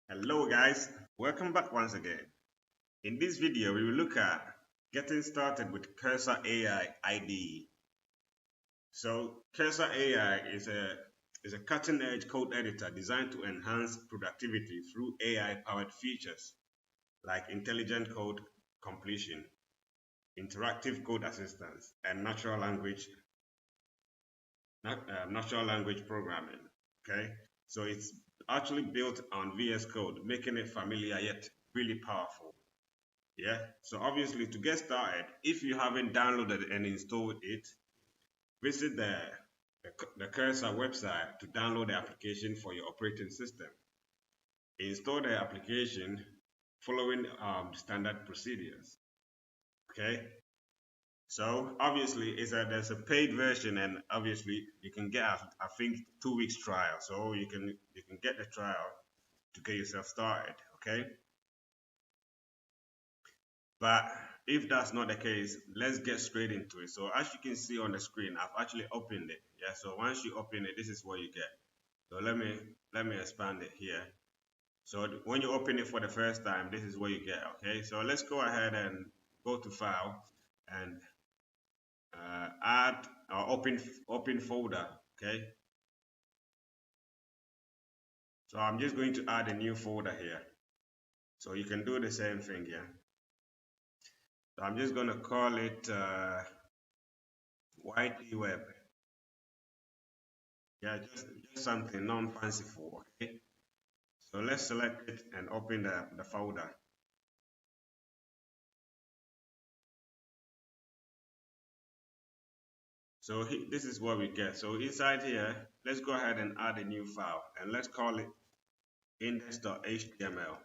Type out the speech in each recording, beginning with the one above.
Hello guys, welcome back once again. In this video, we will look at getting started with Cursor AI IDE. So Cursor AI is a cutting-edge code editor designed to enhance productivity through AI-powered features like intelligent code completion, interactive code assistance, and natural language programming. Okay, so it's actually built on VS Code, making it familiar yet really powerful. Yeah, so obviously to get started, if you haven't downloaded and installed it, visit the Cursor website to download the application for your operating system. Install the application following standard procedures. Okay, so obviously there's a paid version, and obviously you can get I think 2 weeks trial, so you can get the trial to get yourself started. Okay. But if that's not the case, let's get straight into it. So as you can see on the screen, I've actually opened it. Yeah, so once you open it, this is what you get. So let me expand it here. So when you open it for the first time, this is what you get. Okay, so let's go ahead and go to File and add or open folder. Okay, so I'm just going to add a new folder here. So you can do the same thing here. So I'm just going to call it YT Web. Yeah, just something non-fanciful, okay? So let's select it and open the folder. So this is what we get. So inside here, let's go ahead and add a new file and let's call it index.html,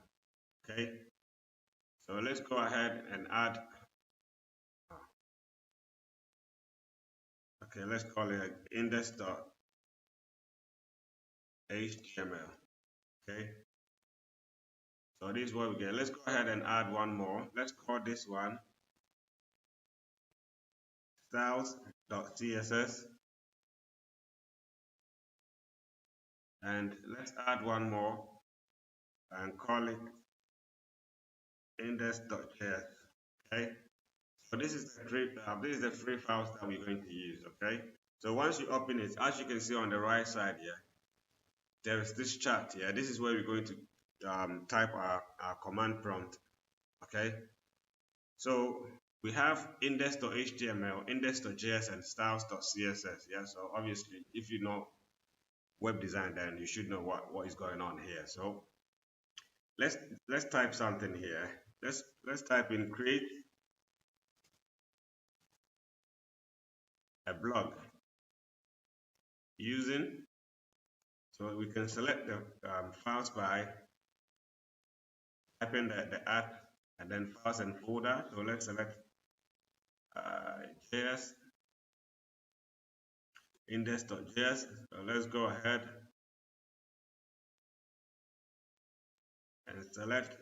okay? So let's go ahead and add, okay, let's call it index.html, okay? So this is what we get. Let's go ahead and add one more. Let's call this one styles.css. And let's add one more and call it index.js. Okay, so this is the free files that we're going to use. Okay, so once you open it, as you can see on the right side here, there is this chart here. This is where we're going to type our command prompt. Okay, so we have index.html, index.js, and styles.css. Yeah, so obviously if you know web design, then you should know what is going on here. So let's let's type something here. Let's type in create a blog using, so we can select the files by typing the app and then files and folder. So let's select JS index.js. So let's go ahead and select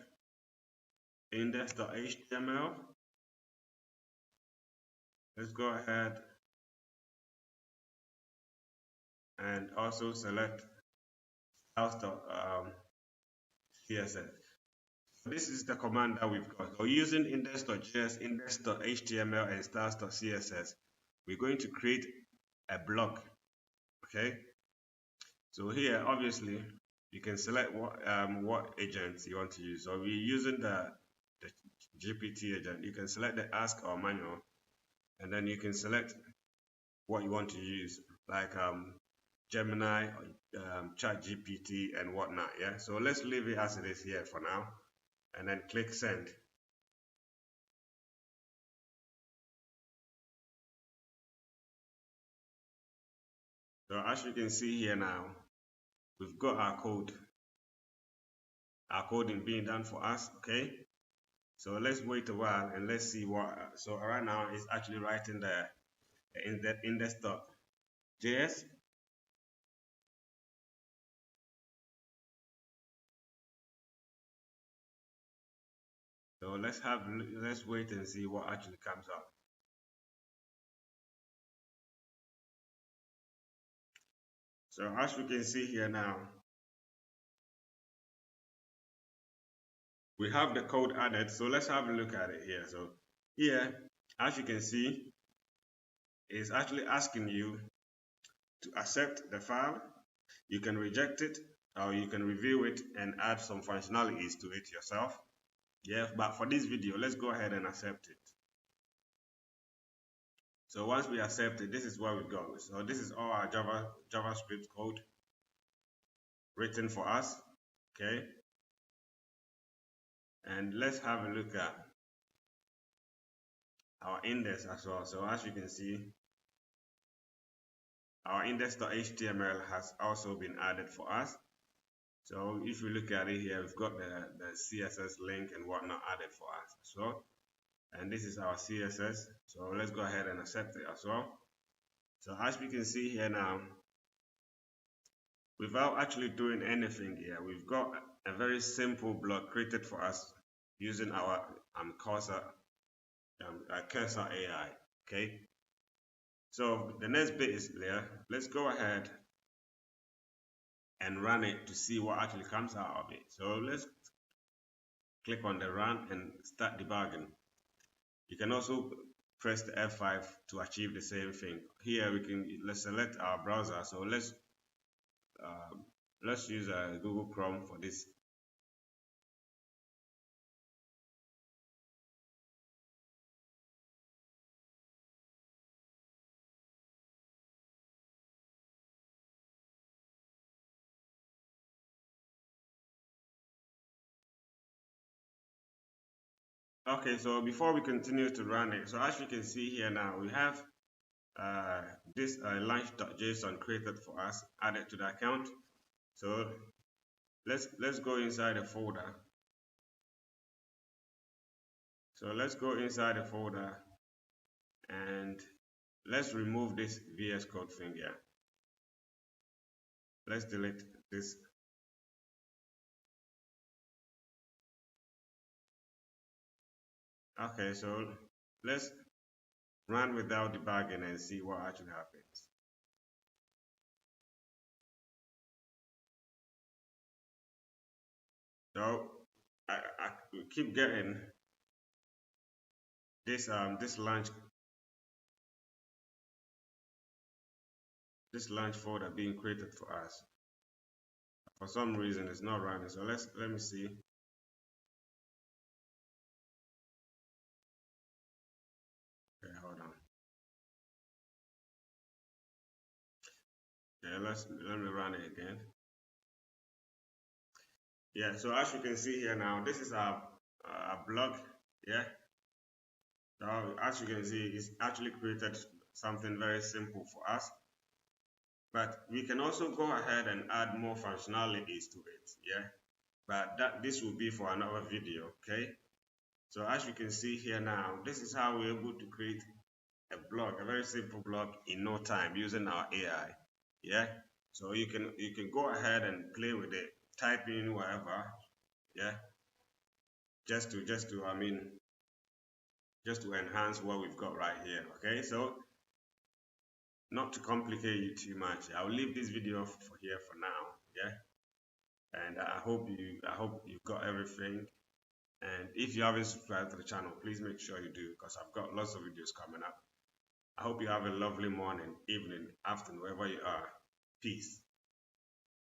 index.html. Let's go ahead and also select styles.css. This is the command that we've got. So using index.js, index.html, and styles.css, we're going to create a blog. Okay. So here, obviously, you can select what agents you want to use. So we're using the GPT agent. You can select the ask or manual, and then you can select what you want to use, like Gemini, Chat GPT, and whatnot. Yeah. So let's leave it as it is here for now, and then click send. So as you can see here now, we've got our coding being done for us. Okay. So let's wait a while and let's see what. So right now it's actually writing the index.js. So let's wait and see what actually comes up. So as you can see here now, we have the code added. So let's have a look at it here. So here, as you can see, it's actually asking you to accept the file. You can reject it, or you can review it and add some functionalities to it yourself. Yeah, but for this video, let's go ahead and accept it. So once we accept it, this is what we got. So this is all our JavaScript code written for us. Okay. And let's have a look at our index as well. So as you can see, our index.html has also been added for us. So if we look at it here, we've got the CSS link and whatnot added for us as well. And this is our CSS. So let's go ahead and accept it as well. So as we can see here now, without actually doing anything here, we've got a very simple block created for us using our Cursor AI. Okay. So the next bit is there. Let's go ahead and run it to see what actually comes out of it. So let's click on the run and start debugging. You can also press the F5 to achieve the same thing. Here let's select our browser. So let's use Google Chrome for this. Okay, so before we continue to run it, so as you can see here now, we have this launch.json created for us, added to the account. So let's go inside the folder. So let's go inside the folder and let's remove this VS Code thing here. Let's delete this. Okay, so let's run without debugging and see what actually happens. So I keep getting this launch folder being created for us. For some reason it's not running. So let me see. Okay, hold on. Yeah, let me run it again. Yeah, so as you can see here now, this is our blog. Yeah. So as you can see, it's actually created something very simple for us. But we can also go ahead and add more functionalities to it. Yeah. But this will be for another video. Okay. So as you can see here now, this is how we're able to create a blog, a very simple blog in no time using our AI. Yeah. So you can go ahead and play with it, type in whatever. Yeah. Just to enhance what we've got right here. Okay. So not to complicate you too much, I'll leave this video for here for now. Yeah. And I hope you got everything. And if you haven't subscribed to the channel, please make sure you do, because I've got lots of videos coming up. I hope you have a lovely morning, evening, afternoon, wherever you are. Peace.